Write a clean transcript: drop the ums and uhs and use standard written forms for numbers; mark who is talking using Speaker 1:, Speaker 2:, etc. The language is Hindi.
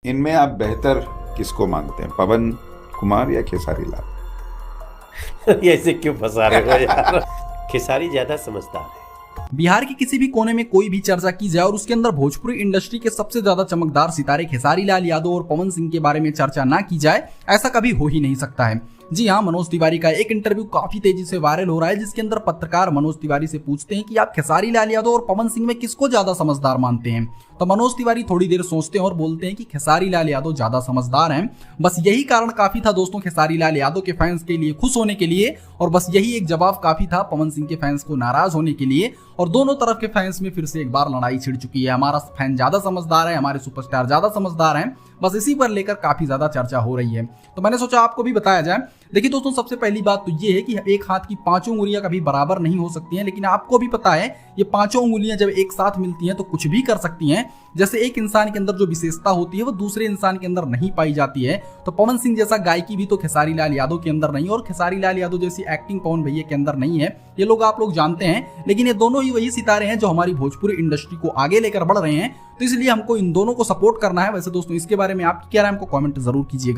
Speaker 1: इनमें आप बेहतर किसको मानते हैं, पवन कुमार या खेसारी लाल?
Speaker 2: ऐसे क्यों फंसा रहे हो यार? खेसारी ज्यादा समझदार है।
Speaker 3: बिहार के किसी भी कोने में कोई भी चर्चा की जाए और उसके अंदर भोजपुरी इंडस्ट्री के सबसे ज्यादा चमकदार सितारे खेसारी लाल यादव और पवन सिंह के बारे में चर्चा ना की जाए, ऐसा कभी हो ही नहीं सकता है। जी हाँ, मनोज तिवारी का एक इंटरव्यू काफी तेजी से वायरल हो रहा है, जिसके अंदर पत्रकार मनोज तिवारी से पूछते हैं कि आप खेसारी लाल यादव और पवन सिंह में किसको ज्यादा समझदार मानते हैं। तो मनोज तिवारी थोड़ी देर सोचते हैं और बोलते हैं कि खेसारी लाल यादव ज्यादा समझदार हैं। बस यही कारण काफी था दोस्तों खेसारी लाल यादव के फैंस के लिए खुश होने के लिए, और बस यही एक जवाब काफी था पवन सिंह के फैंस को नाराज होने के लिए। और दोनों तरफ के फैंस में फिर से एक बार लड़ाई छिड़ चुकी है। हमारा फैन ज्यादा समझदार है, हमारे सुपरस्टार ज्यादा समझदार हैं। बस इसी पर लेकर काफी ज्यादा चर्चा हो रही है। तो मैंने सोचा आपको भी बताया जाए। देखिए दोस्तों, सबसे पहली बात तो ये है कि एक हाथ की पांचों उंगलियां कभी बराबर नहीं हो सकती हैं, लेकिन आपको भी पता है ये पांचों उंगलियां जब एक साथ मिलती हैं तो कुछ भी कर सकती हैं। जैसे एक इंसान के अंदर जो विशेषता होती है वो दूसरे इंसान के अंदर नहीं पाई जाती है। तो पवन सिंह जैसा गायकी भी तो खेसारी लाल यादव के अंदर नहीं, और खेसारी लाल यादव जैसी एक्टिंग पवन भैया के अंदर नहीं है। ये लोग आप लोग जानते हैं, लेकिन ये दोनों ही वही सितारे हैं जो हमारी भोजपुरी इंडस्ट्री को आगे लेकर बढ़ रहे हैं। तो इसलिए हमको इन दोनों को सपोर्ट करना है। वैसे दोस्तों, इसके बारे में आपकी क्या राय, हमको कमेंट जरूर कीजिएगा।